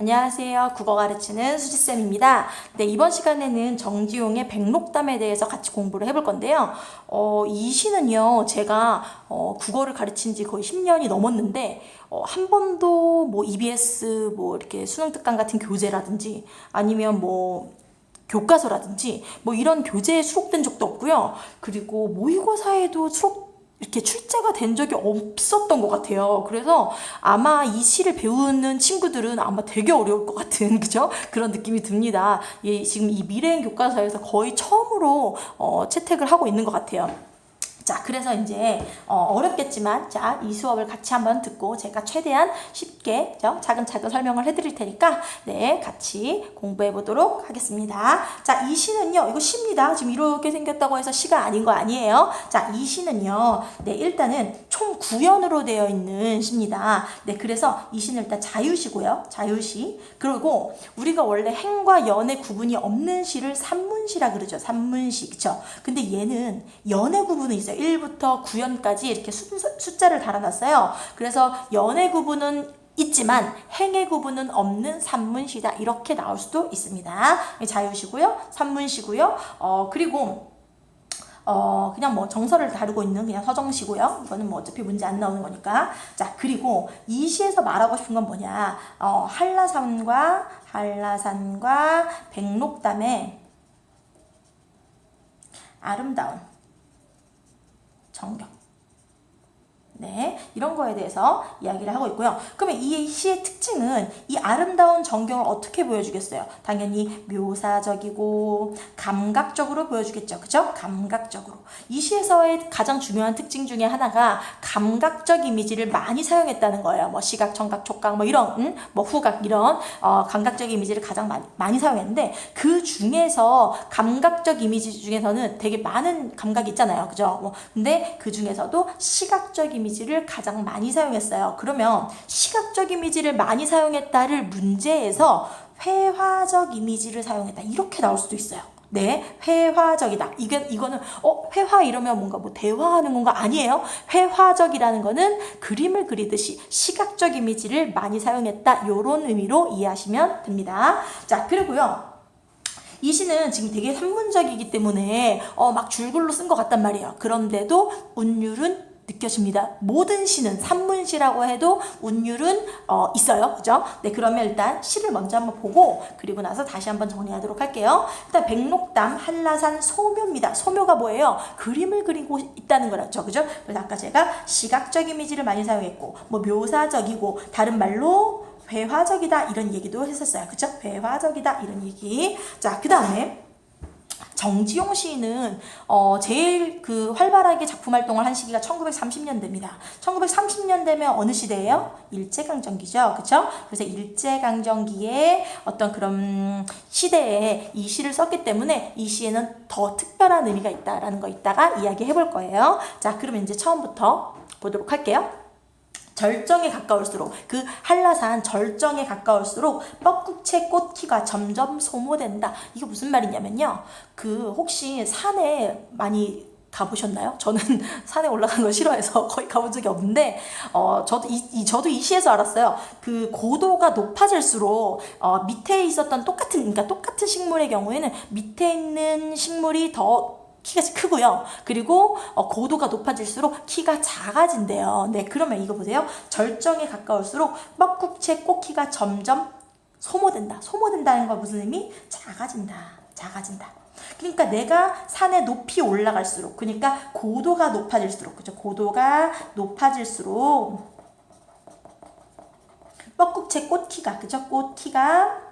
안녕하세요. 국어 가르치는 수지쌤입니다. 네, 이번 시간에는 정지용의 백록담에 대해서 같이 공부를 해볼 건데요. 이 시는요, 제가 국어를 가르친 지 거의 10년이 넘었는데, 한 번도 뭐 EBS 뭐 이렇게 수능 특강 같은 교재라든지 아니면 뭐 교과서라든지 뭐 이런 교재에 수록된 적도 없고요. 그리고 모의고사에도 이렇게 출제가 된 적이 없었던 것 같아요. 그래서 아마 이 시를 배우는 친구들은 아마 되게 어려울 것 같은 그죠? 그런 느낌이 듭니다. 예, 지금 이 미래행 교과서에서 거의 처음으로 채택을 하고 있는 것 같아요. 자, 그래서 이제 어렵겠지만 자, 이 수업을 같이 한번 듣고 제가 최대한 쉽게 차근차근 설명을 해드릴 테니까 네, 같이 공부해 보도록 하겠습니다. 자, 이 시는요, 이거 시입니다. 지금 이렇게 생겼다고 해서 시가 아닌 거 아니에요. 자, 이 시는요, 네, 일단은 총 9연으로 되어 있는 시입니다. 네, 그래서 이 시는 일단 자유시고요. 자유시. 그리고 우리가 원래 행과 연의 구분이 없는 시를 산문시라 그러죠. 산문시. 그쵸? 근데 얘는 연의 구분은 있어요. 1부터 9연까지 이렇게 숫자를 달아놨어요. 그래서 연의 구분은 있지만 행의 구분은 없는 산문시다. 이렇게 나올 수도 있습니다. 자유시고요. 산문시고요. 그리고 그냥 뭐 정서를 다루고 있는 그냥 서정시고요. 이거는 뭐 어차피 문제 안 나오는 거니까. 자, 그리고 이 시에서 말하고 싶은 건 뭐냐. 한라산과 백록담의 아름다운 정경. 네, 이런 거에 대해서 이야기를 하고 있고요. 그러면 이 시의 특징은 이 아름다운 전경을 어떻게 보여주겠어요? 당연히 묘사적이고 감각적으로 보여주겠죠. 그죠? 감각적으로. 이 시에서의 가장 중요한 특징 중에 하나가 감각적 이미지를 많이 사용했다는 거예요. 뭐 시각, 청각, 촉각 뭐 이런 뭐 후각 이런 감각적 이미지를 가장 많이 사용했는데 그 중에서 감각적 이미지 중에서는 되게 많은 감각이 있잖아요. 그죠? 근데 그 중에서도 시각적 이미지를 가장 많이 사용했어요. 그러면 시각적 이미지를 많이 사용했다를 문제에서 회화적 이미지를 사용했다. 이렇게 나올 수도 있어요. 네, 회화적이다. 이거는 회화 이러면 뭔가 뭐 대화하는 건가? 아니에요. 회화적이라는 거는 그림을 그리듯이 시각적 이미지를 많이 사용했다. 이런 의미로 이해하시면 됩니다. 자, 그리고요. 이 시는 지금 되게 산문적이기 때문에 막 줄글로 쓴 것 같단 말이에요. 그런데도 운율은 느껴집니다. 모든 시는 산문시라고 해도 운율은 있어요. 그죠? 네, 그러면 일단 시를 먼저 한번 보고 그리고 나서 다시 한번 정리하도록 할게요. 일단 백록담 한라산 소묘입니다. 소묘가 뭐예요? 그림을 그리고 있다는 거죠. 그죠? 그래서 아까 제가 시각적 이미지를 많이 사용했고 뭐 묘사적이고 다른 말로 회화적이다 이런 얘기도 했었어요. 그죠? 회화적이다 이런 얘기. 자, 그 다음에 정지용 시인은 제일 그 활발하게 작품 활동을 한 시기가 1930년대입니다. 1930년대면 어느 시대예요? 일제강점기죠. 그렇죠? 그래서 일제강점기에 어떤 그런 시대에 이 시를 썼기 때문에 이 시에는 더 특별한 의미가 있다라는 거 이따가 이야기해 볼 거예요. 자, 그러면 이제 처음부터 보도록 할게요. 절정에 가까울수록 그 한라산 절정에 가까울수록 뻐꾹채 꽃키가 점점 소모된다. 이거 무슨 말이냐면요. 그 혹시 산에 많이 가보셨나요? 저는 산에 올라가는 거 싫어해서 거의 가본 적이 없는데 저도 이 시에서 알았어요. 그 고도가 높아질수록 밑에 있었던 똑같은 식물의 경우에는 밑에 있는 식물이 더 키가 크고요. 그리고 고도가 높아질수록 키가 작아진대요. 네, 그러면 이거 보세요. 절정에 가까울수록 뻐꾹채 꽃키가 점점 소모된다. 소모된다는 건 무슨 의미? 작아진다. 그러니까 내가 산에 높이 올라갈수록, 그러니까 고도가 높아질수록, 그죠? 고도가 높아질수록 뻐꾹채 꽃키가, 그죠? 꽃키가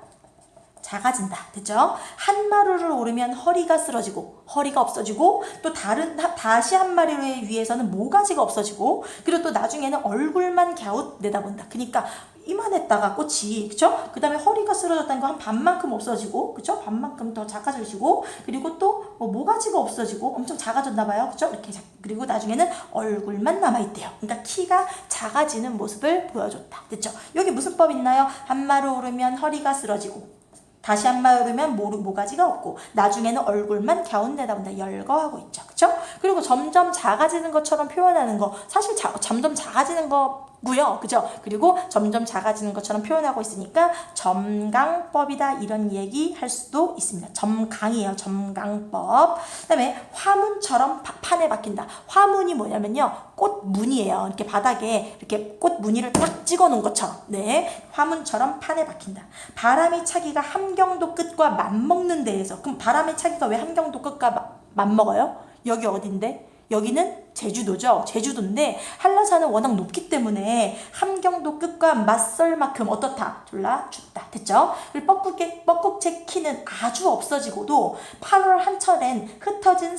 작아진다. 됐죠? 한 마루를 오르면 허리가 쓰러지고 허리가 없어지고 또 다시 한 마루 위에서는 모가지가 없어지고 그리고 또 나중에는 얼굴만 갸웃 내다본다. 그러니까 이만했다가 꽃이 그쵸? 그 다음에 허리가 쓰러졌다는 거 한 반만큼 없어지고 그쵸? 반만큼 더 작아지고 그리고 또 뭐 모가지가 없어지고 엄청 작아졌나 봐요. 그쵸? 이렇게 그리고 나중에는 얼굴만 남아있대요. 그러니까 키가 작아지는 모습을 보여줬다. 됐죠? 여기 무슨 법 있나요? 한 마루 오르면 허리가 쓰러지고 다시 한 말 오르면 모가지가 없고 나중에는 얼굴만 갸웃내다본다. 열거하고 있죠. 그쵸? 그리고 점점 작아지는 것처럼 표현하는 거 사실 점점 작아지는 거고요. 그죠? 그리고 점점 작아지는 것처럼 표현하고 있으니까 점강법이다 이런 얘기 할 수도 있습니다. 점강이에요. 점강법. 그다음에 화문처럼 판에 박힌다. 화문이 뭐냐면요. 꽃무늬예요. 이렇게 바닥에 이렇게 꽃무늬를 딱 찍어 놓은 것처럼. 네. 화문처럼 판에 박힌다. 바람이 차기가 함경도 끝과 맞먹는 데에서. 그럼 바람의 차기가 왜 함경도 끝과 맞먹어요? 여기 어딘데? 여기는 제주도죠. 제주도인데 한라산은 워낙 높기 때문에 함경도 끝과 맞설 만큼 어떻다? 졸라 춥다. 됐죠? 그리고 뻐꾹제 키는 아주 없어지고도 8월 한철엔 흩어진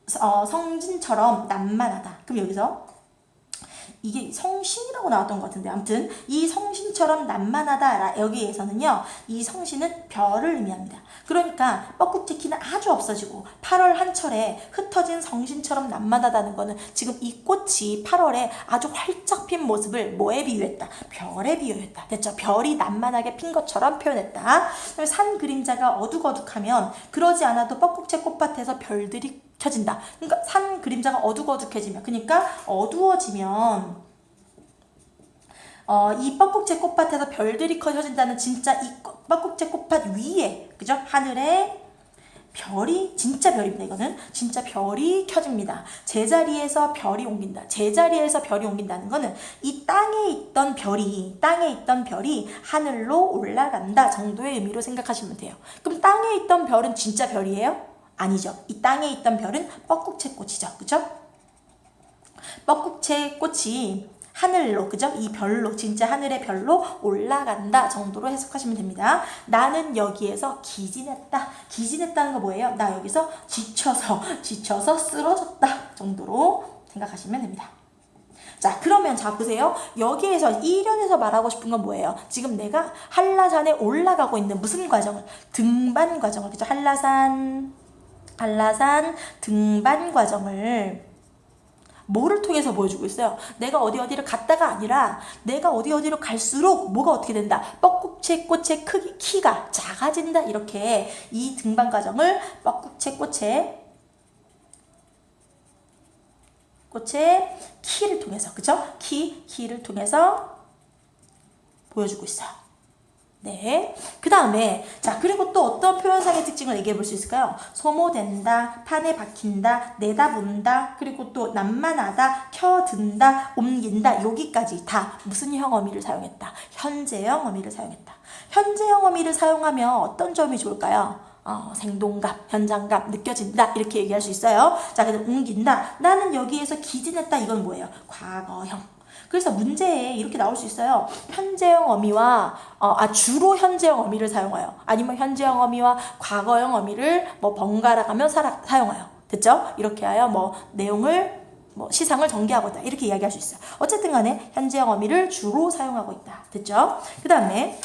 성진처럼 난만하다. 그럼 여기서 이게 성신이라고 나왔던 것 같은데 아무튼 이 성신처럼 난만하다 여기에서는요 이 성신은 별을 의미합니다. 그러니까 뻐꾹지 키는 아주 없어지고 8월 한철에 흩어진 성신처럼 난만하다는 거는 지금 이 꽃이 8월에 아주 활짝 핀 모습을 뭐에 비유했다? 별에 비유했다. 됐죠? 별이 난만하게 핀 것처럼 표현했다. 산 그림자가 어둑어둑하면 그러지 않아도 뻐꾹제 꽃밭에서 별들이 켜진다. 그러니까 산 그림자가 어둑어둑해지면 그러니까 어두워지면 이 뻐꾹제 꽃밭에서 별들이 켜진다는 진짜 이 뻐꾹제 꽃밭 위에 그죠? 하늘에 별이 진짜 별입니다. 이거는 진짜 별이 켜집니다. 제자리에서 별이 옮긴다. 제자리에서 별이 옮긴다는 거는 이 땅에 있던 별이 하늘로 올라간다 정도의 의미로 생각하시면 돼요. 그럼 땅에 있던 별은 진짜 별이에요? 아니죠. 이 땅에 있던 별은 뻐꾹제 꽃이죠. 그죠? 뻐꾹제 꽃이 하늘로, 그죠? 이 별로, 진짜 하늘의 별로 올라간다 정도로 해석하시면 됩니다. 나는 여기에서 기진했다. 기진했다는 거 뭐예요? 나 여기서 지쳐서 쓰러졌다 정도로 생각하시면 됩니다. 자, 그러면 자 보세요. 여기에서 1연에서 말하고 싶은 건 뭐예요? 지금 내가 한라산에 올라가고 있는 무슨 과정을? 등반 과정을, 그죠? 한라산 등반 과정을 뭐를 통해서 보여주고 있어요? 내가 어디를 갔다가 아니라 내가 어디로 갈수록 뭐가 어떻게 된다? 뻐꾹제 꽃의 키가 작아진다. 이렇게 이 등반 과정을 뻐꾹제 꽃의 키를 통해서, 그죠? 키를 통해서 보여주고 있어요. 네. 그 다음에, 자, 그리고 또 어떤 표현상의 특징을 얘기해 볼 수 있을까요? 소모된다, 판에 박힌다, 내다본다, 그리고 또 난만하다, 켜든다, 옮긴다, 여기까지 다 무슨 형 어미를 사용했다? 현재형 어미를 사용했다. 현재형 어미를 사용하면 어떤 점이 좋을까요? 생동감, 현장감, 느껴진다 이렇게 얘기할 수 있어요. 자, 그래서 옮긴다. 나는 여기에서 기진했다. 이건 뭐예요? 과거형. 그래서 문제에 이렇게 나올 수 있어요. 현재형 어미와 주로 현재형 어미를 사용해요. 아니면 현재형 어미와 과거형 어미를 뭐 번갈아 가며 사용해요. 됐죠? 이렇게 하여 뭐 내용을 시상을 전개하고 있다. 이렇게 이야기할 수 있어요. 어쨌든 간에 현재형 어미를 주로 사용하고 있다. 됐죠? 그 다음에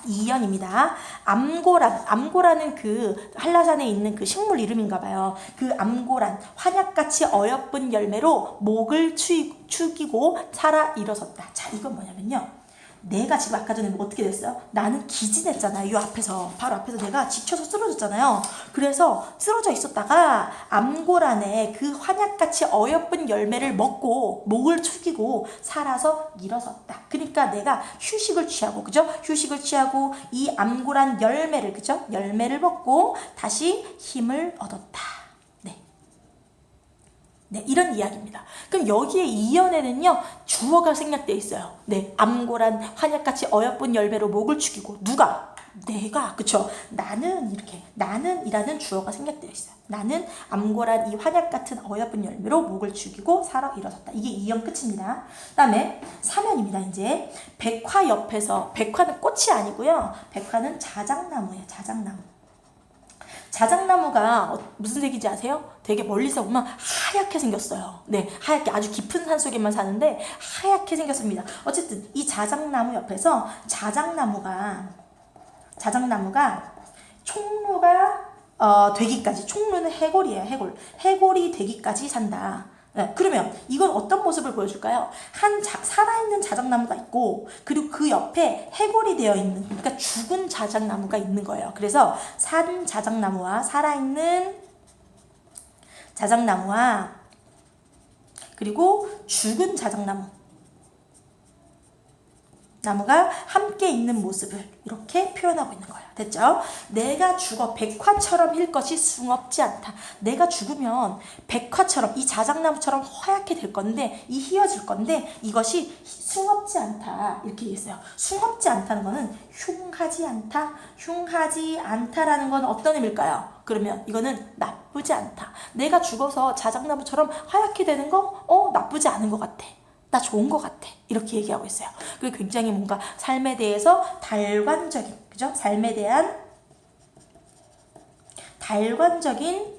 2연입니다. 암고라는 그 한라산에 있는 그 식물 이름인가 봐요. 그 암고란 환약같이 어여쁜 열매로 목을 축이고 살아 일어섰다. 자, 이건 뭐냐면요. 내가 지금 아까 전에 어떻게 됐어요? 나는 기진했잖아요. 이 앞에서 바로 앞에서 내가 지쳐서 쓰러졌잖아요. 그래서 쓰러져 있었다가 암고란에 그 환약같이 어여쁜 열매를 먹고 목을 축이고 살아서 일어섰다. 그러니까 내가 휴식을 취하고, 그죠? 휴식을 취하고 이 암고란 열매를, 그죠? 열매를 먹고 다시 힘을 얻었다. 네, 이런 이야기입니다. 그럼 여기에 2연에는요, 주어가 생략되어 있어요. 네, 암고란 환약같이 어여쁜 열매로 목을 축이고, 누가? 내가, 그쵸? 나는, 이렇게, 나는이라는 주어가 생략되어 있어요. 나는 암고란 이 환약같은 어여쁜 열매로 목을 축이고 살아 일어섰다. 이게 2연 끝입니다. 그 다음에 3연입니다. 이제 백화 옆에서, 백화는 꽃이 아니고요. 백화는 자작나무예요. 자작나무. 자작나무가 무슨 색인지 아세요? 되게 멀리서 보면 하얗게 생겼어요. 네, 하얗게 아주 깊은 산속에만 사는데 하얗게 생겼습니다. 어쨌든 이 자작나무 옆에서 자작나무가 총루가 되기까지, 총루는 해골이에요. 해골이 되기까지 산다. 네, 그러면 이건 어떤 모습을 보여줄까요? 살아있는 자작나무가 있고, 그리고 그 옆에 해골이 되어 있는, 그러니까 죽은 자작나무가 있는 거예요. 그래서 산 자작나무와 살아있는 자작나무와 그리고 죽은 자작나무 나무가 함께 있는 모습을 이렇게 표현하고 있는 거예요. 됐죠? 내가 죽어 백화처럼 힐 것이 숭업지 않다. 내가 죽으면 백화처럼 이 자작나무처럼 허옇게 될 건데 이 휘어질 건데 이것이 숭업지 않다. 이렇게 얘기했어요. 숭업지 않다는 거는 흉하지 않다. 흉하지 않다라는 건 어떤 의미일까요? 그러면 이거는 나쁘지 않다. 내가 죽어서 자작나무처럼 하얗게 되는 거 나쁘지 않은 것 같아. 나 좋은 것 같아. 이렇게 얘기하고 있어요. 그리고 굉장히 뭔가 삶에 대해서 달관적인, 그죠? 삶에 대한 달관적인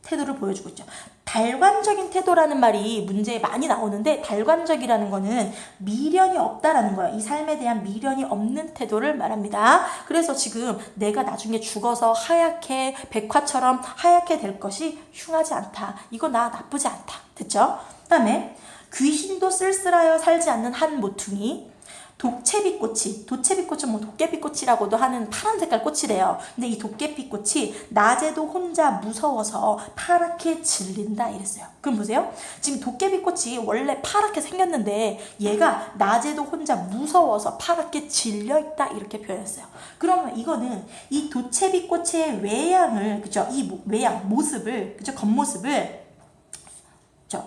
태도를 보여주고 있죠. 달관적인 태도라는 말이 문제에 많이 나오는데 달관적이라는 거는 미련이 없다라는 거예요. 이 삶에 대한 미련이 없는 태도를 말합니다. 그래서 지금 내가 나중에 죽어서 하얗게 백화처럼 하얗게 될 것이 흉하지 않다. 이거 나 나쁘지 않다. 됐죠? 그 다음에 귀신도 쓸쓸하여 살지 않는 한 모퉁이 도채비꽃이 도채비꽃은 뭐 도깨비꽃이라고도 하는 파란 색깔 꽃이래요. 근데 이 도깨비꽃이 낮에도 혼자 무서워서 파랗게 질린다 이랬어요. 그럼 보세요. 지금 도깨비꽃이 원래 파랗게 생겼는데 얘가 낮에도 혼자 무서워서 파랗게 질려있다 이렇게 표현했어요. 그러면 이거는 이 도채비꽃의 외양을 그죠? 이 외양 모습을 그죠? 겉모습을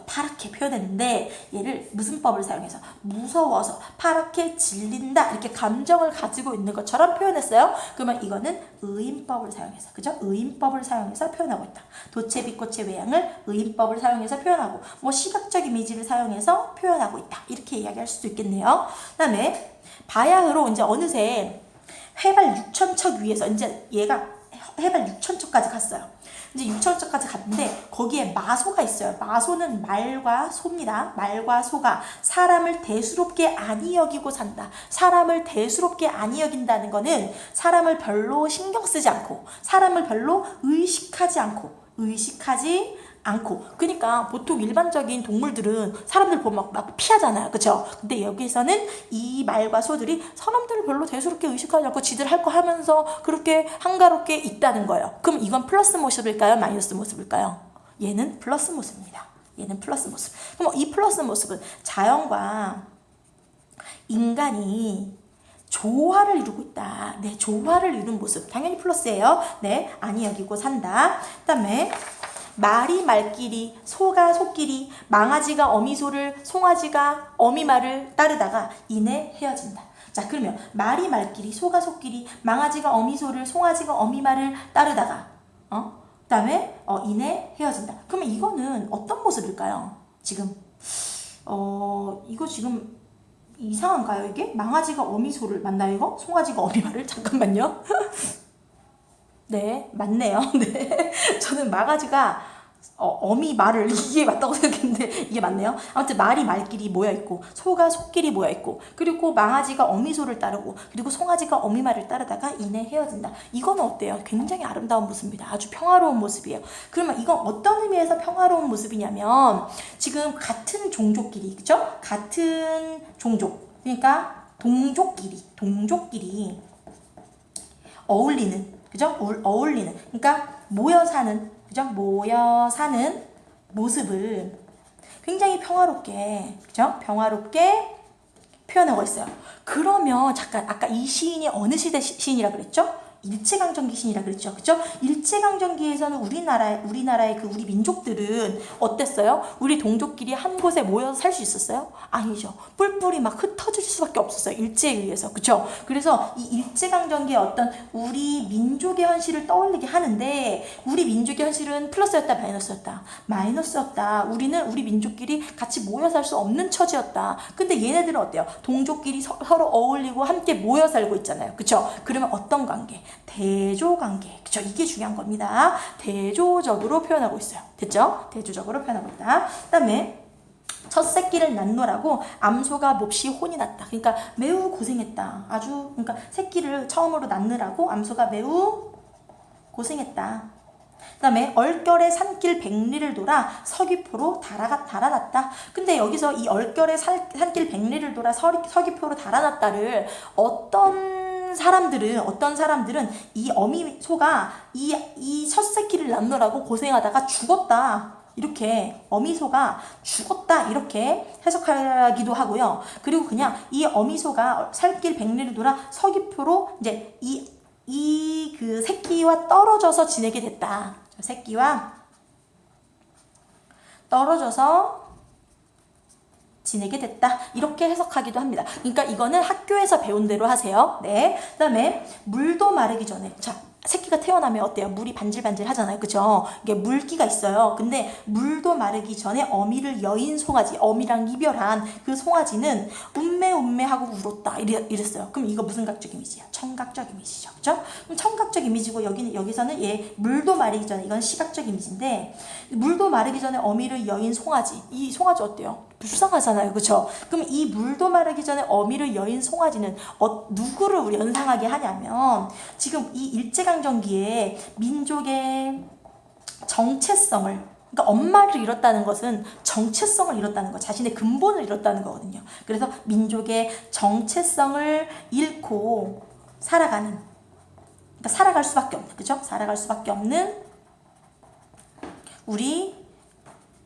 파랗게 표현했는데 얘를 무슨 법을 사용해서 무서워서 파랗게 질린다 이렇게 감정을 가지고 있는 것처럼 표현했어요. 그러면 이거는 의인법을 사용해서 그죠? 의인법을 사용해서 표현하고 있다. 도채비꽃의 외양을 의인법을 사용해서 표현하고 뭐 시각적 이미지를 사용해서 표현하고 있다. 이렇게 이야기할 수도 있겠네요. 그다음에 바야흐로 이제 어느새 해발 6,000척 위에서 이제 얘가 해발 6,000척까지 갔어요. 이제 6,000척까지 갔는데 거기에 마소가 있어요. 마소는 말과 소입니다. 말과 소가 사람을 대수롭게 아니 여기고 산다. 사람을 대수롭게 아니 여긴다는 거는 사람을 별로 신경 쓰지 않고 사람을 별로 의식하지 않고 그러니까 보통 일반적인 동물들은 사람들 보면 막 피하잖아요. 그쵸? 근데 여기서는 이 말과 소들이 사람들을 별로 대수롭게 의식하지 않고 지들 할 거 하면서 그렇게 한가롭게 있다는 거예요. 그럼 이건 플러스 모습일까요? 마이너스 모습일까요? 얘는 플러스 모습입니다. 얘는 플러스 모습. 그럼 이 플러스 모습은 자연과 인간이 조화를 이루고 있다. 네, 조화를 이룬 모습. 당연히 플러스예요. 네, 아니 여기고 산다. 그 다음에 말이 말끼리 소가 소끼리 망아지가 어미소를 송아지가 어미말을 따르다가 이내 헤어진다. 자 그러면 말이 말끼리 소가 소끼리 망아지가 어미소를 송아지가 어미말을 따르다가 그 다음에 이내 헤어진다. 그러면 이거는 어떤 모습일까요? 지금 이거 지금 이상한가요 이게? 망아지가 어미소를 맞나요 이거? 송아지가 어미말을? 잠깐만요. 네, 맞네요. 네. 저는 망아지가 어미 말을 이게 맞다고 생각했는데 이게 맞네요. 아무튼 말이 말끼리 모여있고 소가 소끼리 모여있고 그리고 망아지가 어미소를 따르고 그리고 송아지가 어미 말을 따르다가 이내 헤어진다. 이거는 어때요? 굉장히 아름다운 모습입니다. 아주 평화로운 모습이에요. 그러면 이건 어떤 의미에서 평화로운 모습이냐면 지금 같은 종족끼리 그죠? 같은 종족 그러니까 동족끼리 어울리는 그죠? 어울리는 그러니까 모여 사는 그죠? 모여 사는 모습을 굉장히 평화롭게 그죠? 평화롭게 표현하고 있어요. 그러면 잠깐 아까 이 시인이 어느 시대 시인이라 그랬죠? 일제강점기 시인이라 그랬죠. 그죠? 일제강점기에서는 우리나라의 우리 민족들은 어땠어요? 우리 동족끼리 한 곳에 모여서 살 수 있었어요? 아니죠. 뿔뿔이 막 흩어질 수밖에 없었어요. 일제에 의해서. 그죠? 그래서 이 일제강점기의 어떤 우리 민족의 현실을 떠올리게 하는데 우리 민족의 현실은 플러스였다, 마이너스였다? 마이너스였다. 우리 민족끼리 같이 모여 살 수 없는 처지였다. 근데 얘네들은 어때요? 동족끼리 서로 어울리고 함께 모여 살고 있잖아요. 그죠? 그러면 어떤 관계? 대조관계. 그쵸? 이게 중요한 겁니다. 대조적으로 표현하고 있어요. 됐죠? 대조적으로 표현하고 있다. 그 다음에 첫 새끼를 낳노라고 암소가 몹시 혼이 났다. 그러니까 매우 고생했다. 그러니까 새끼를 처음으로 낳느라고 암소가 매우 고생했다. 그 다음에 얼결에 산길 백리를 돌아 서귀포로 달아났다. 근데 여기서 이 얼결에 산길 백리를 돌아 서귀포로 달아났다를 어떤 사람들은 이 어미소가 이 첫 새끼를 낳느라고 고생하다가 죽었다. 이렇게 어미소가 죽었다 이렇게 해석하기도 하고요. 그리고 그냥 이 어미소가 살길 백리를 돌아 서귀포로 이제 이 그 새끼와 떨어져서 지내게 됐다. 새끼와 떨어져서 지내게 됐다. 이렇게 해석하기도 합니다. 그러니까 이거는 학교에서 배운 대로 하세요. 네. 그 다음에 물도 마르기 전에. 자, 새끼가 태어나면 어때요? 물이 반질반질 하잖아요. 그죠? 이게 물기가 있어요. 근데 물도 마르기 전에 어미를 여인 송아지, 어미랑 이별한 그 송아지는 운매하고 울었다. 이랬어요. 그럼 이거 무슨 각적 이미지야? 청각적 이미지죠. 그죠? 그럼 청각적 이미지고 여기서는 물도 마르기 전에 이건 시각적 이미지인데 물도 마르기 전에 어미를 여인 송아지. 이 송아지 어때요? 불쌍하잖아요. 그쵸? 그럼 이 물도 마르기 전에 어미를 여인 송아지는 누구를 우리 연상하게 하냐면 지금 이 일제강점기에 민족의 정체성을 그러니까 엄마를 잃었다는 것은 정체성을 잃었다는 거, 자신의 근본을 잃었다는 거거든요. 그래서 민족의 정체성을 잃고 살아가는, 그러니까 살아갈 수밖에 없는, 그죠? 살아갈 수밖에 없는 우리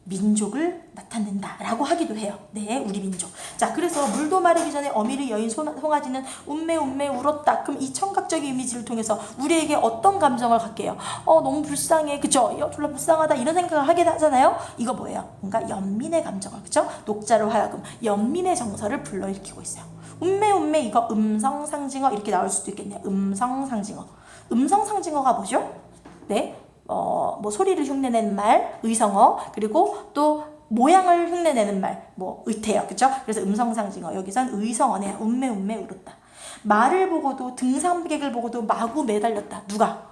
민족을 나타낸다라고 하기도 해요. 네, 우리 민족. 자, 그래서 물도 마르기 전에 어미를 여인 송아지는 운매 울었다. 그럼 이 청각적 이미지를 통해서 우리에게 어떤 감정을 갖게 해요? 너무 불쌍해. 그죠? 졸라 불쌍하다. 이런 생각을 하게 하잖아요. 이거 뭐예요? 뭔가 연민의 감정을, 그죠? 녹자로 하여금 연민의 정서를 불러일으키고 있어요. 운매 이거 음성상징어 이렇게 나올 수도 있겠네요. 음성상징어가 뭐죠? 네. 뭐 소리를 흉내내는 말, 의성어, 그리고 또 모양을 흉내내는 말, 뭐 의태어, 그죠? 그래서 음성상징어, 여기선 의성어네요. 운매 울었다. 말을 보고도 등산객을 보고도 마구 매달렸다. 누가?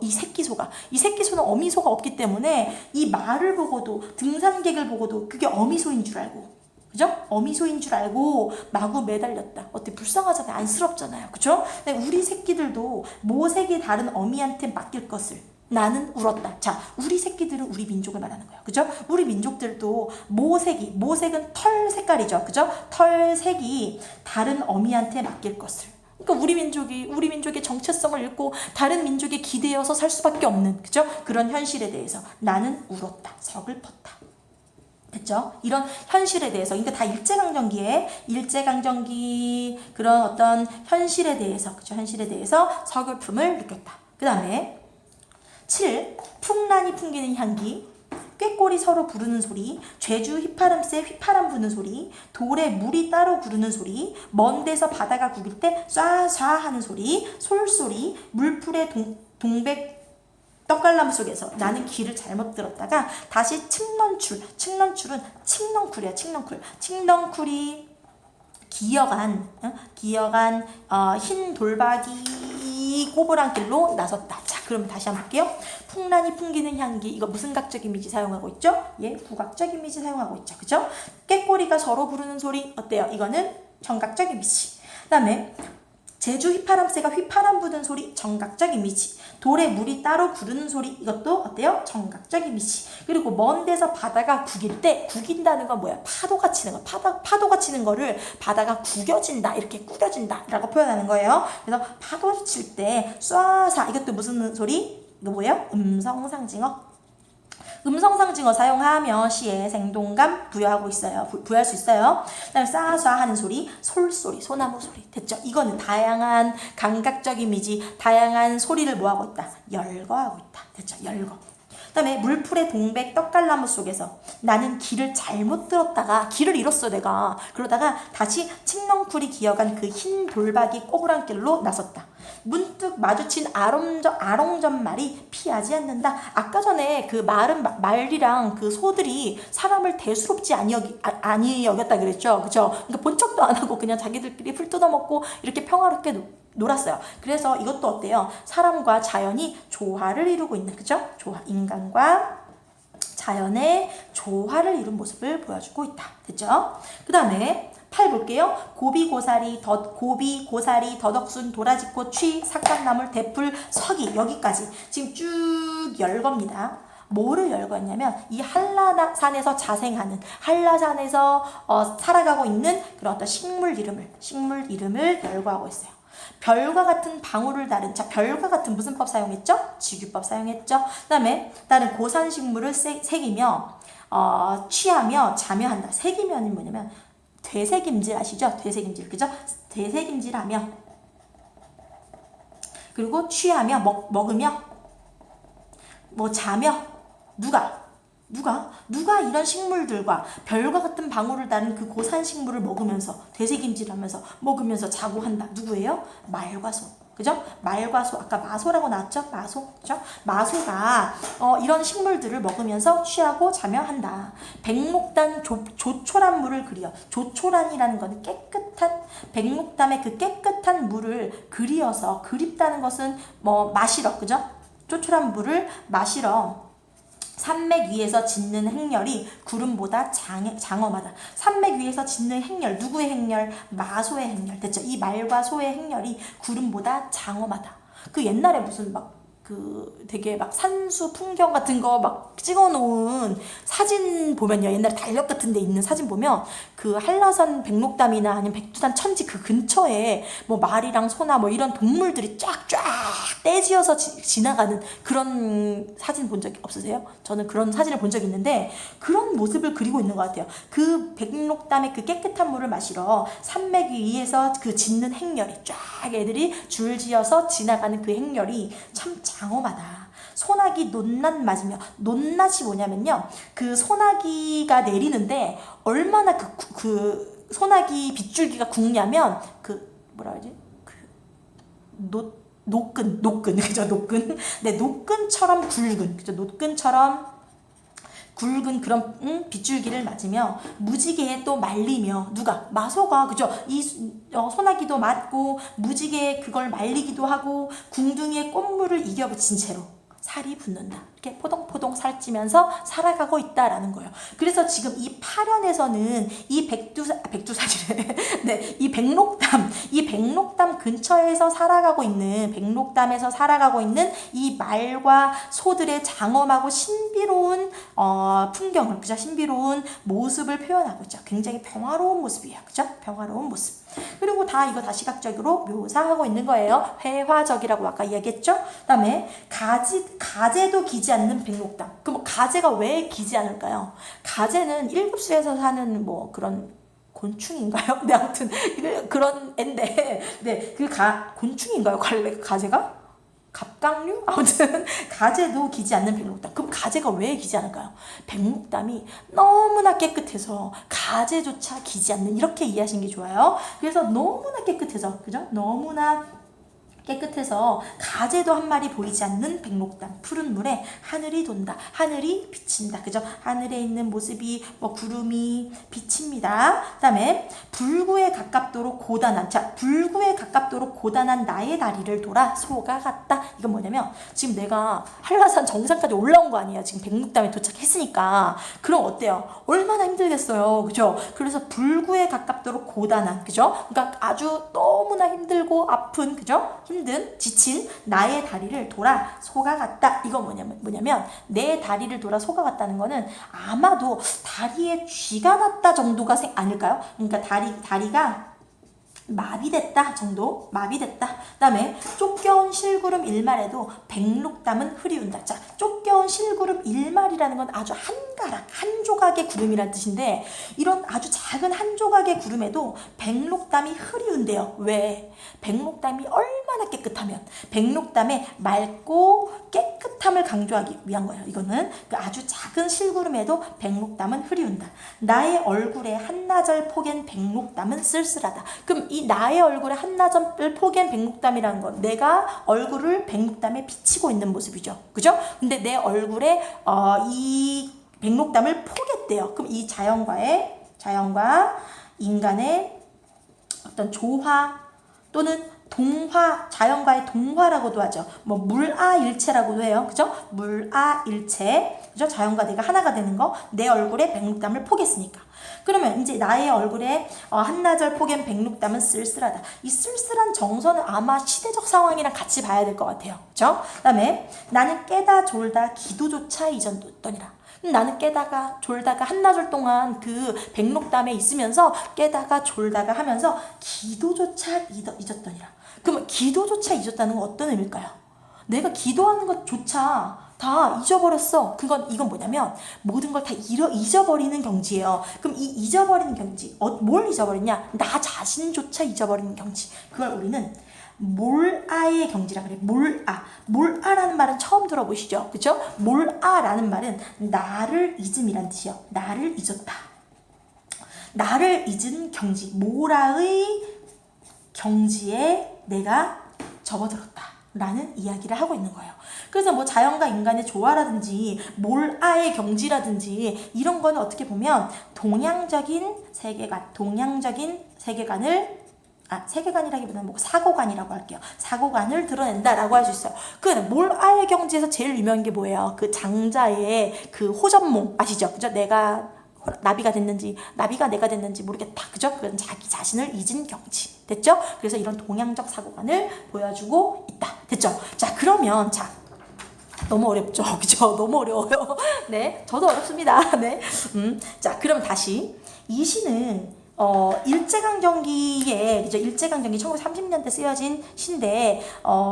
이 새끼소가. 이 새끼소는 어미소가 없기 때문에 이 말을 보고도 등산객을 보고도 그게 어미소인 줄 알고, 그죠? 어미소인 줄 알고 마구 매달렸다. 어때? 불쌍하잖아요. 안쓰럽잖아요. 그죠? 근데 우리 새끼들도 모색이 다른 어미한테 맡길 것을 나는 울었다. 자, 우리 새끼들은 우리 민족을 말하는 거예요. 그죠? 우리 민족들도 모색은 털 색깔이죠. 그죠? 털 색이 다른 어미한테 맡길 것을. 그러니까 우리 민족의 정체성을 잃고 다른 민족에 기대어서 살 수밖에 없는, 그죠? 그런 현실에 대해서 나는 울었다. 서글펐다. 됐죠? 이런 현실에 대해서, 그러니까 다 일제강점기 그런 어떤 현실에 대해서, 그죠? 현실에 대해서 서글픔을 느꼈다. 그 다음에 7. 풍란이 풍기는 향기, 꾀꼬리 서로 부르는 소리, 죄주 휘파람새 휘파람 부는 소리, 돌에 물이 따로 구르는 소리, 먼 데서 바다가 구길 때 쏴쏴 하는 소리, 솔소리, 물풀의 동백 떡갈나무 속에서 나는 길을 잘못 들었다가 다시 칡넌출은 칡넝쿨이야. 칡넝쿨이 기어간 흰 돌박이 꼬부랑 길로 나섰다. 자, 그럼 다시 한번 볼게요. 풍란이 풍기는 향기, 이거 무슨 각적 이미지 사용하고 있죠? 예, 부각적 이미지 사용하고 있죠. 그죠? 꾀꼬리가 서로 부르는 소리 어때요? 이거는 정각적 이미지. 그 다음에 제주 휘파람새가 휘파람 부는 소리, 정각적 이미지. 돌에 물이 따로 구르는 소리, 이것도 어때요? 정각적 이미지. 그리고 먼 데서 바다가 구길 때, 구긴다는 건 뭐야? 파도가 치는 거. 파도가 치는 거를 바다가 구겨진다, 이렇게 꾸겨진다 라고 표현하는 거예요. 그래서 파도 칠 때 쏴사, 이것도 무슨 소리? 이거 뭐예요? 음성상징어. 음성상징어 사용하면 시에 생동감 부여할 수 있어요. 그다음에 쏴쏴 하는 소리, 솔소리, 소나무 소리. 됐죠? 이거는 다양한 감각적 이미지, 다양한 소리를 뭐하고 있다? 열거하고 있다. 됐죠? 열거. 그다음에 물풀의 동백 떡갈나무 속에서 나는 길을 잘못 들었다가 길을 잃었어 내가. 그러다가 다시 칡넝쿨이 기어간 그 흰 돌박이 꼬부랑길로 나섰다. 문득 마주친 아롱전 말이 피하지 않는다. 아까 전에 그 말이랑 그 소들이 사람을 대수롭지 아니 여겼다 그랬죠. 그죠? 그러니까 본 척도 안 하고 그냥 자기들끼리 풀 뜯어먹고 이렇게 평화롭게 놀았어요. 그래서 이것도 어때요? 사람과 자연이 조화를 이루고 있는, 그죠? 조화, 인간과 자연의 조화를 이룬 모습을 보여주고 있다. 됐죠? 그 다음에 8 볼게요. 고비, 고사리, 더덕순, 도라지꽃, 취, 삭감나물, 대풀, 서기, 여기까지 지금 쭉 열겁니다. 뭐를 열거했냐면 이 한라산에서 자생하는, 한라산에서 살아가고 있는 그런 어떤 식물 이름을 열거하고 있어요. 별과 같은 방울을 다른, 자, 별과 같은 무슨 법 사용했죠? 직유법 사용했죠. 그다음에 다른 고산식물을 새기며 취하며 자며 한다. 새기면이 뭐냐면 되새김질 아시죠? 되새김질, 그죠? 되새김질하며, 그리고 취하며, 먹으며, 뭐 자며, 누가 이런 식물들과 별과 같은 방울을 다른 그 고산식물을 먹으면서 되새김질하면서 먹으면서 자고 한다. 누구예요? 말과 소. 그죠? 말과 소. 아까 마소라고 나왔죠? 마소. 그죠? 마소가 이런 식물들을 먹으면서 취하고 자며 한다. 백록담 조촐한 물을 그리어. 조촐한이라는 것은 깨끗한, 백록담의 그 깨끗한 물을 그리어서, 그립다는 것은 뭐 마시러. 그죠? 조촐한 물을 마시러 산맥 위에서 짓는 행렬이 구름보다 장엄하다. 산맥 위에서 짓는 행렬, 누구의 행렬? 마소의 행렬. 됐죠? 이 말과 소의 행렬이 구름보다 장엄하다. 그 옛날에 무슨 되게 산수 풍경 같은 거 찍어 놓은 사진 보면요. 옛날에 달력 같은 데 있는 사진 보면 그 한라산 백록담이나 아니면 백두산 천지 그 근처에 뭐 말이랑 소나 뭐 이런 동물들이 쫙쫙 떼지어서 지나가는 그런 사진 본 적 없으세요? 저는 그런 사진을 본 적이 있는데 그런 모습을 그리고 있는 것 같아요. 그 백록담의 그 깨끗한 물을 마시러 산맥 위에서 그 짓는 행렬이 쫙 애들이 줄지어서 지나가는 그 행렬이 참 장엄하다. 소나기 논낮 맞으며, 논낮이 뭐냐면요, 그 소나기가 내리는데 얼마나 그 소나기 빗줄기가 굵냐면 뭐라 그러지? 노끈 그죠? 노끈. 네, 노끈처럼 굵은, 그죠? 노끈처럼 굵은 그런 빗줄기를 맞으며 무지개에 또 말리며, 누가? 마소가, 그죠? 이 소나기도 맞고 무지개에 그걸 말리기도 하고 궁둥이에 꽃물을 이겨붙인 채로 살이 붙는다. 이렇게 포동포동 살찌면서 살아가고 있다라는 거예요. 그래서 지금 이 파련에서는 이 백두산이래. 네, 이 백록담 근처에서 살아가고 있는, 백록담에서 살아가고 있는 이 말과 소들의 장엄하고 신비로운 풍경을, 그죠? 신비로운 모습을 표현하고 있죠. 굉장히 평화로운 모습이에요. 그죠? 평화로운 모습. 그리고 이거 다 시각적으로 묘사하고 있는 거예요. 회화적이라고 아까 이야기했죠? 그 다음에 가재도 기지 않는 백록담. 그럼 가재가 왜 기지 않을까요? 가재는 1급수에서 사는 뭐 그런 곤충인가요? 네, 아무튼 그런 앤데, 네, 곤충인가요? 가재가? 갑각류? 아무튼 가재도 기지 않는 백록담. 그럼 가재가 왜 기지 않을까요? 백록담이 너무나 깨끗해서 가재조차 기지 않는, 이렇게 이해하시는 게 좋아요. 그래서 너무나 깨끗해서, 그죠? 너무나 깨끗해서 가재도 한 마리 보이지 않는 백록담. 푸른 물에 하늘이 돈다. 하늘이 비친다. 그죠? 하늘에 있는 모습이 구름이 비칩니다. 그 다음에 불구에 가깝도록 고단한, 불구에 가깝도록 고단한 나의 다리를 돌아 소가 갔다. 이건 뭐냐면 지금 내가 한라산 정상까지 올라온 거 아니에요. 지금 백록담에 도착했으니까. 그럼 어때요? 얼마나 힘들겠어요. 그죠? 그래서 불구에 가깝도록 고단한, 그죠? 그러니까 아주 너무나 힘들고 아픈, 그죠? 힘든, 지친 나의 다리를 돌아 소가 갔다. 이거 뭐냐면 내 다리를 돌아 소가 갔다는 거는 아마도 다리에 쥐가 났다 정도가 아닐까요? 그러니까 다리가 마비됐다 정도? 마비됐다. 그 다음에 쫓겨온 실구름 일말에도 백록담은 흐리운다. 자, 쫓겨온 실구름 일말이라는 건 아주 한 조각의 구름이라는 뜻인데, 이런 아주 작은 한 조각의 구름에도 백록담이 흐리운데요. 왜? 백록담이 얼마나 깨끗하면, 백록담의 맑고 깨끗함을 강조하기 위한 거예요. 이거는 아주 작은 실구름에도 백록담은 흐리운다. 나의 얼굴에 한나절 포갠 백록담은 쓸쓸하다. 그럼 이 나의 얼굴에 한나절을 포갠 백록담이라는 건 내가 얼굴을 백록담에 비치고 있는 모습이죠. 그죠? 근데 내 얼굴에 이 백록담을 포겠대요. 그럼 이 자연과 인간의 어떤 조화 또는 동화, 자연과의 동화라고도 하죠. 뭐 물아일체라고도 해요. 그죠? 물아일체. 그죠? 자연과 내가 하나가 되는 거. 내 얼굴에 백록담을 포겠으니까. 그러면 이제 나의 얼굴에 한나절 포갠 백록담은 쓸쓸하다. 이 쓸쓸한 정서는 아마 시대적 상황이랑 같이 봐야 될 것 같아요. 그죠? 그 다음에 나는 깨다 졸다 기도조차 잊었더니라. 나는 깨다가 졸다가 한나절 동안 그 백록담에 있으면서 깨다가 졸다가 하면서 기도조차 잊었더니라. 그럼 기도조차 잊었다는 건 어떤 의미일까요? 내가 기도하는 것조차 다 잊어버렸어. 이건 뭐냐면 모든 걸 다 잊어버리는 경지예요. 그럼 이 잊어버리는 경지, 뭘 잊어버렸냐? 나 자신조차 잊어버리는 경지. 그걸 우리는 몰아의 경지라 그래. 몰아라는 말은 처음 들어보시죠? 그쵸? 몰아라는 말은 나를 잊음이란 뜻이요. 나를 잊었다. 나를 잊은 경지, 몰아의 경지에 내가 접어들었다 라는 이야기를 하고 있는 거예요. 그래서 뭐 자연과 인간의 조화라든지 몰아의 경지라든지 이런 거는 어떻게 보면 동양적인 세계관을 세계관이라기보다는 뭐 사고관이라고 할게요. 사고관을 드러낸다라고 할 수 있어요. 그 몰아의 경지에서 제일 유명한 게 뭐예요? 그 장자의 그 호전몽 아시죠? 그죠? 내가 나비가 됐는지 나비가 내가 됐는지 모르겠다. 그죠? 그건 자기 자신을 잊은 경지. 됐죠? 그래서 이런 동양적 사고관을 보여주고 있다. 됐죠? 자, 그러면 너무 어렵죠? 그죠? 너무 어려워요. 네, 저도 어렵습니다. 네. 자, 그럼 다시 이 시는 일제강점기에, 그죠? 일제강점기 1930년대 쓰여진 시인데,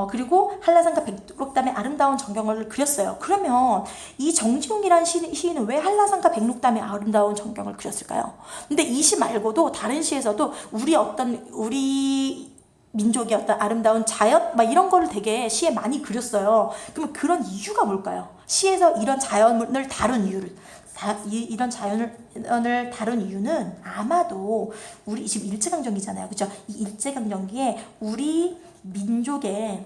그리고 한라산과 백록담의 아름다운 전경을 그렸어요. 그러면 이 정지용이라는 시인은 왜 한라산과 백록담의 아름다운 전경을 그렸을까요? 근데 이 시 말고도 다른 시에서도 우리 민족의 어떤 아름다운 자연, 막 이런 거를 되게 시에 많이 그렸어요. 그러면 그런 이유가 뭘까요? 시에서 이런 자연을 다룬 이런 자연을 다룬 이유는 아마도 우리 지금 일제강점기잖아요. 그죠? 이 일제강점기에 우리 민족의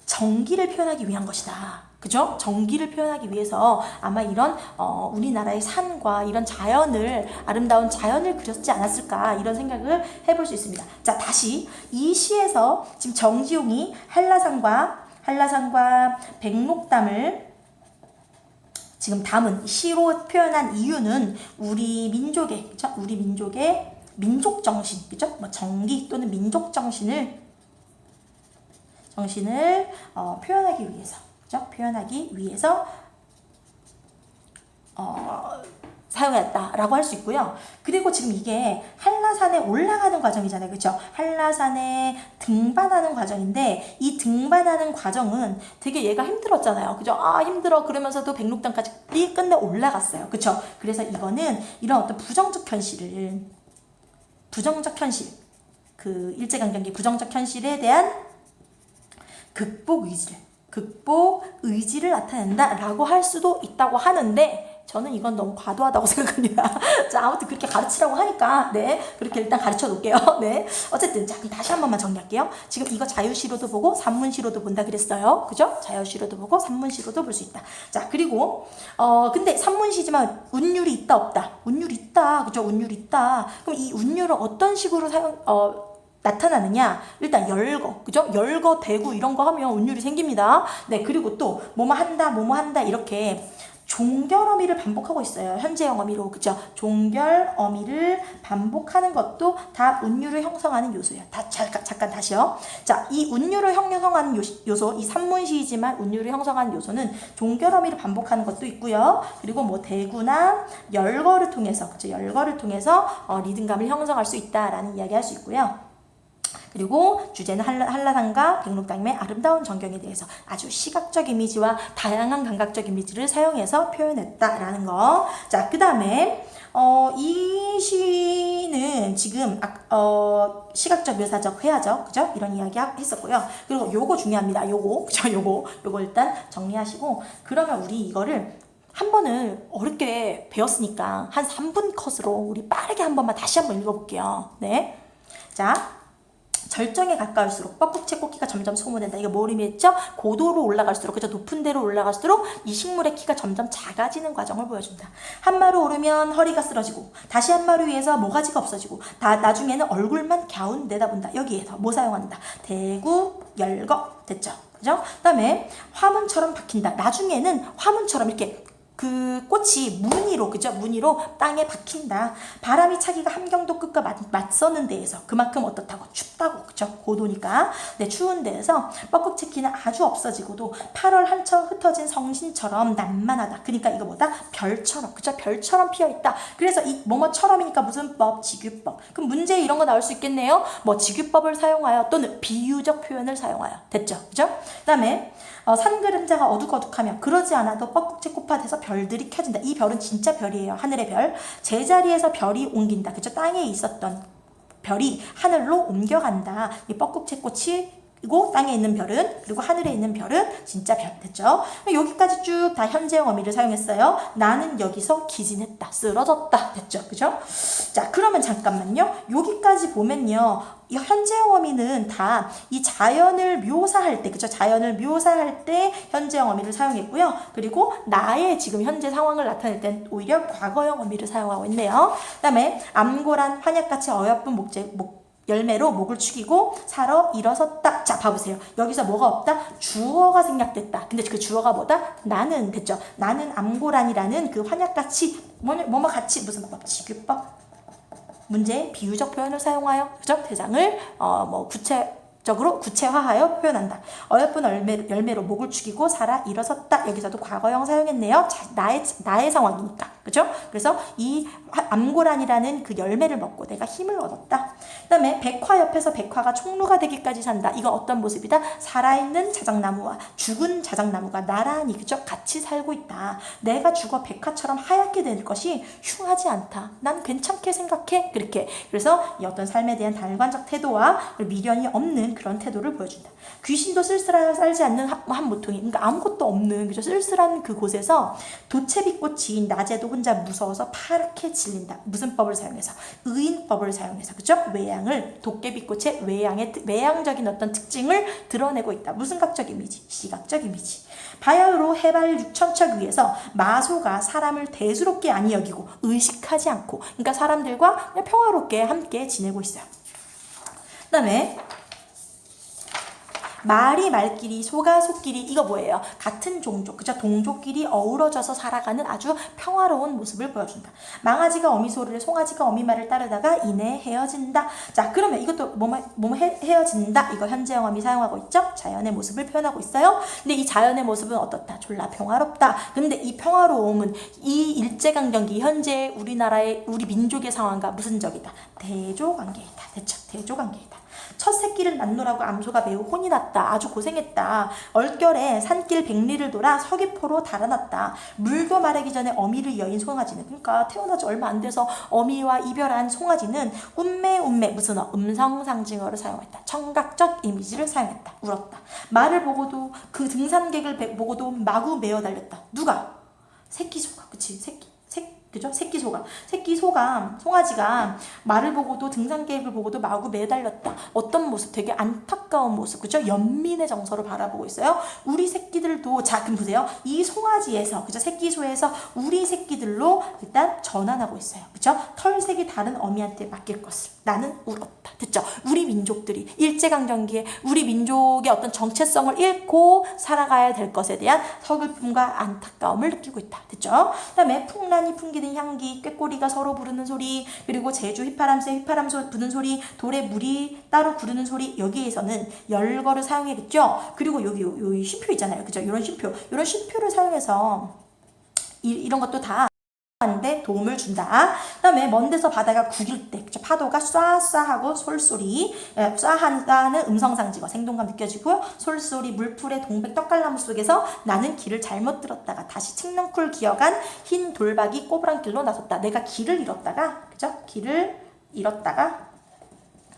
정기를 표현하기 위한 것이다. 그죠? 정기를 표현하기 위해서 아마 이런 우리나라의 산과 이런 아름다운 자연을 그렸지 않았을까 이런 생각을 해볼 수 있습니다. 자, 다시 이 시에서 지금 정지용이 한라산과 백록담을 지금 담은 시로 표현한 이유는 우리 민족의 민족 정신, 그죠? 뭐 정기 또는 민족 정신을 표현하기 위해서, 그죠? 표현하기 위해서 사용했다라고 할 수 있고요. 그리고 지금 이게 한라산에 올라가는 과정이잖아요. 그렇죠? 한라산에 등반하는 과정인데 이 등반하는 과정은 되게 얘가 힘들었잖아요. 그죠? 힘들어. 그러면서도 백록담까지 끝내 올라갔어요. 그렇죠? 그래서 이거는 이런 어떤 부정적 현실, 그 일제강점기 부정적 현실에 대한 극복 의지를 나타낸다라고 할 수도 있다고 하는데 저는 이건 너무 과도하다고 생각합니다. 자, 아무튼 그렇게 가르치라고 하니까 그렇게 일단 가르쳐 놓을게요. 네, 어쨌든 자, 그럼 다시 한 번만 정리할게요. 지금 이거 자유시로도 보고 산문시로도 본다 그랬어요. 그죠? 자유시로도 보고 산문시로도 볼 수 있다. 자, 그리고 근데 산문시지만 운율이 있다 없다? 운율이 있다. 그죠? 운율이 있다. 그럼 이 운율을 어떤 식으로 나타나느냐? 일단 열거, 그죠? 열거, 대구 이런 거 하면 운율이 생깁니다. 네, 그리고 또 뭐뭐 한다 이렇게 종결어미를 반복하고 있어요. 현재형 어미로, 그죠? 종결어미를 반복하는 것도 다 운율을 형성하는 요소예요. 잠깐 다시요. 자, 이 운율을 형성하는 요소, 이 산문시이지만 운율을 형성하는 요소는 종결어미를 반복하는 것도 있고요. 그리고 뭐 대구나 열거를 통해서, 그죠? 열거를 통해서 리듬감을 형성할 수 있다라는 이야기 할 수 있고요. 그리고 주제는 한라산과 백록담의 아름다운 전경에 대해서 아주 시각적 이미지와 다양한 감각적 이미지를 사용해서 표현했다라는 거. 자, 그 다음에 이 시는 지금 시각적, 묘사적, 회화적, 그죠? 이런 이야기 했었고요. 그리고 요거 중요합니다. 그죠? 요거 일단 정리하시고, 그러면 우리 이거를 한 번을 어렵게 배웠으니까 한 3분 컷으로 우리 빠르게 한 번만 다시 한번 읽어볼게요. 네. 자, 절정에 가까울수록 뻐꾹채 꽂기가 점점 소모된다. 이거 뭘 의미했죠? 고도로 올라갈수록, 그죠? 높은 데로 올라갈수록 이 식물의 키가 점점 작아지는 과정을 보여준다. 한 마루 오르면 허리가 쓰러지고 다시 한 마루 위에서 모가지가 없어지고 나중에는 얼굴만 갸운 내다본다. 여기에서 뭐 사용한다? 대구, 열거. 됐죠? 그죠? 그 다음에 화문처럼 박힌다. 나중에는 화문처럼 이렇게 그 꽃이 무늬로, 그죠? 무늬로 땅에 박힌다. 바람이 차기가 함경도 끝과 맞서는 데에서 그만큼 어떻다고? 춥다고, 그죠? 고도니까. 네, 추운 데에서 뻐꾹치기는 아주 없어지고도 8월 한처 흩어진 성신처럼 난만하다. 그러니까 이거 뭐다? 별처럼, 그죠? 별처럼 피어있다. 그래서 이 뭐뭐처럼이니까 무슨 법? 지규법. 그럼 문제에 이런 거 나올 수 있겠네요. 뭐 지규법을 사용하여 또는 비유적 표현을 사용하여. 됐죠? 그죠? 그 다음에 산 그림자가 어둑어둑하며 그러지 않아도 뻐꾹지 꽃밭에서 별들이 켜진다. 이 별은 진짜 별이에요. 하늘의 별. 제자리에서 별이 옮긴다. 그죠? 땅에 있었던 별이 하늘로 옮겨간다. 이 뻐꾹지 꽃이 이고 땅에 있는 별은, 그리고 하늘에 있는 별은 진짜 별. 됐죠? 여기까지 쭉 다 현재형 어미를 사용했어요. 나는 여기서 기진했다, 쓰러졌다. 됐죠? 그죠? 자, 그러면 잠깐만요. 여기까지 보면요, 이 현재형 어미는 다 이 자연을 묘사할 때, 그죠? 자연을 묘사할 때 현재형 어미를 사용했고요. 그리고 나의 지금 현재 상황을 나타낼 땐 오히려 과거형 어미를 사용하고 있네요. 그 다음에 암고란 환약같이 어여쁜 열매로 목을 축이고 살아 일어섰다. 자, 봐보세요. 여기서 뭐가 없다? 주어가 생략됐다. 근데 그 주어가 뭐다? 나는. 됐죠? 나는 암고란이라는 그 환약같이 뭐뭐 같이 무슨 법? 지규법. 문제에 비유적 표현을 사용하여, 그죠? 대상을 구체적으로 구체화하여 표현한다. 어여쁜 열매로 목을 축이고 살아 일어섰다. 여기서도 과거형 사용했네요. 자, 나의 상황이니까. 그죠? 그래서 이 암고란이라는 그 열매를 먹고 내가 힘을 얻었다. 그 다음에 백화 옆에서 백화가 총루가 되기까지 산다. 이건 어떤 모습이다? 살아있는 자작나무와 죽은 자작나무가 나란히, 그죠? 같이 살고 있다. 내가 죽어 백화처럼 하얗게 될 것이 흉하지 않다. 난 괜찮게 생각해. 그렇게. 그래서 이 어떤 삶에 대한 달관적 태도와 미련이 없는 그런 태도를 보여준다. 귀신도 쓸쓸하여 살지 않는 한 모퉁이. 그러니까 아무것도 없는, 그죠? 쓸쓸한 그 곳에서 도채비꽃이 낮에도 혼자 무서워서 파랗게 질린다. 무슨 법을 사용해서? 의인법을 사용해서, 그죠? 외양을, 도깨비꽃의 외양적인 어떤 특징을 드러내고 있다. 무슨 각적 이미지? 시각적 이미지. 바야흐로 해발 6천척 위에서 마소가 사람을 대수롭게 아니 여기고 의식하지 않고, 그러니까 사람들과 그냥 평화롭게 함께 지내고 있어요. 그 다음에 말이 말끼리, 소가 소끼리. 이거 뭐예요? 같은 종족, 그죠? 동족끼리 어우러져서 살아가는 아주 평화로운 모습을 보여준다. 망아지가 어미 소리를, 송아지가 어미 말을 따르다가 이내 헤어진다. 자, 그러면 이것도 헤어진다. 이거 현재형 어미 사용하고 있죠? 자연의 모습을 표현하고 있어요. 근데 이 자연의 모습은 어떻다? 졸라 평화롭다. 근데 이 평화로움은 이 일제강점기 현재 우리 민족의 상황과 무슨 적이다? 대조관계이다. 됐죠? 대조관계이다. 첫 새끼를 낳노라고 암소가 매우 혼이 났다. 아주 고생했다. 얼결에 산길 백리를 돌아 서귀포로 달아났다. 물도 마르기 전에 어미를 여인 송아지는, 그러니까 태어나지 얼마 안 돼서 어미와 이별한 송아지는 운매 무슨 음성 상징어를 사용했다. 청각적 이미지를 사용했다. 울었다. 말을 보고도, 그 등산객을 보고도 마구 메어 달렸다. 누가? 새끼소가. 그치? 그죠? 새끼소가, 송아지가 말을 보고도 등산객을 보고도 마구 매달렸다. 어떤 모습? 되게 안타까운 모습. 그죠? 연민의 정서를 바라보고 있어요. 우리 새끼들도, 자, 그럼 보세요. 이 송아지에서, 그죠? 새끼소에서 우리 새끼들로 일단 전환하고 있어요. 그죠? 털색이 다른 어미한테 맡길 것을. 나는 울었다. 됐죠? 우리 민족들이 일제강점기에 우리 민족의 어떤 정체성을 잃고 살아가야 될 것에 대한 서글픔과 안타까움을 느끼고 있다. 됐죠? 그 다음에 풍란이 풍기는 향기, 꾀꼬리가 서로 부르는 소리, 그리고 제주 휘파람새 부는 소리, 돌에 물이 따로 구르는 소리. 여기에서는 열거를 사용했겠죠? 그리고 여기 쉼표 있잖아요. 그죠? 이런 쉼표를 사용해서 이런 것도 다 데 도움을 준다. 그 다음에 먼 데서 바다가 구길 때, 그쵸? 파도가 쏴쏴하고 솔소리, 쏴한다는 음성상징어, 생동감 느껴지고요. 솔소리, 물풀의 동백 떡갈나무 속에서 나는 길을 잘못 들었다가 다시 칡넝쿨 기어간 흰 돌박이 꼬부랑길로 나섰다. 내가 길을 잃었다가, 그죠? 길을 잃었다가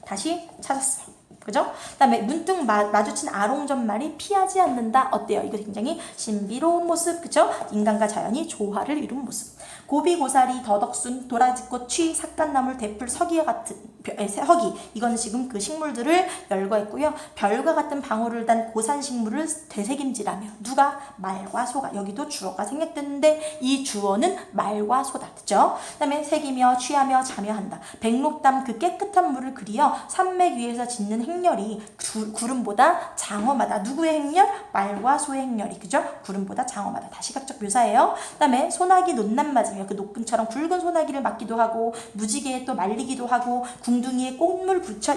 다시 찾았어요. 그죠? 그 다음에 문득 마주친 아롱전말이 피하지 않는다. 어때요? 이거 굉장히 신비로운 모습. 그죠? 인간과 자연이 조화를 이룬 모습. 고비, 고사리, 더덕순, 도라지꽃, 취, 삭간나물, 대풀, 서기와 같은 서기 이건 지금 그 식물들을 열거했고요. 별과 같은 방울을 단 고산 식물을 되새김질하며 누가 말과 소가 여기도 주어가 생략됐는데 이 주어는 말과 소다. 그죠? 그다음에 새기며 취하며 자며 한다. 백록담 그 깨끗한 물을 그리어 산맥 위에서 짓는 행렬이 구름보다 장엄하다. 누구의 행렬? 말과 소의 행렬이. 그죠? 구름보다 장엄하다. 다 시각적 묘사예요. 그다음에 소나기 논난 맞으며 그 녹분처럼 굵은 소나기를 맞기도 하고 무지개에 또 말리기도 하고 궁둥이에 꽃물 붙여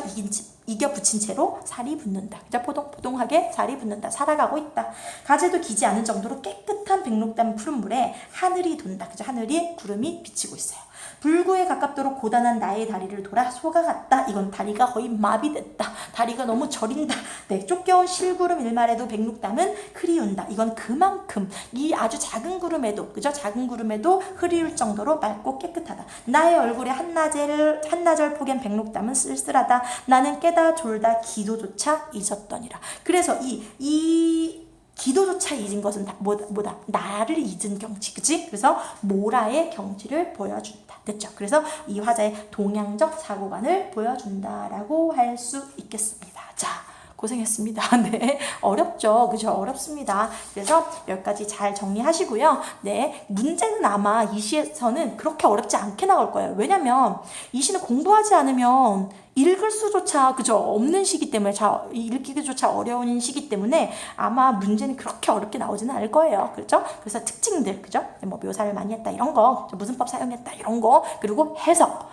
이겨 붙인 채로 살이 붙는다. 그죠? 포동포동하게 살이 붙는다. 살아가고 있다. 가재도 기지 않은 정도로 깨끗한 백록담 푸른 물에 하늘이 돈다. 그죠? 하늘이 구름이 비치고 있어요. 불구에 가깝도록 고단한 나의 다리를 돌아 소가 갔다. 이건 다리가 거의 마비됐다. 다리가 너무 저린다. 네, 쫓겨온 실구름 일말에도 백록담은 흐리운다. 이건 그만큼 이 아주 작은 구름에도 그죠? 작은 구름에도 흐리울 정도로 맑고 깨끗하다. 나의 얼굴에 한나절 포갠 백록담은 쓸쓸하다. 나는 깨다 졸다 기도조차 잊었더니라. 그래서 이 기도조차 잊은 것은 뭐다? 나를 잊은 경치, 그치? 그래서 모라의 경치를 보여준다. 됐죠? 그래서 이 화자의 동양적 사고관을 보여준다라고 할 수 있겠습니다. 자, 고생했습니다. 네, 어렵죠? 그죠? 어렵습니다. 그래서 여기까지 잘 정리하시고요. 네, 문제는 아마 이 시에서는 그렇게 어렵지 않게 나올 거예요. 왜냐면 이 시는 공부하지 않으면 읽을 수조차 그죠 없는 시기 때문에 읽기조차 어려운 시기 때문에 아마 문제는 그렇게 어렵게 나오지는 않을 거예요. 그렇죠? 그래서 특징들 그죠? 뭐 묘사를 많이 했다 이런 거, 무슨법 사용했다 이런 거, 그리고 해석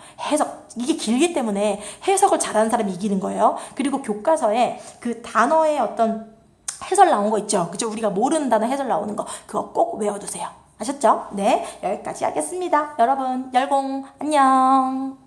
이게 길기 때문에 해석을 잘하는 사람이 이기는 거예요. 그리고 교과서에 그 단어의 어떤 해설 나온 거 있죠. 그죠? 우리가 모르는 단어 해설 나오는 거 그거 꼭 외워두세요. 아셨죠? 네, 여기까지 하겠습니다. 여러분 열공 안녕.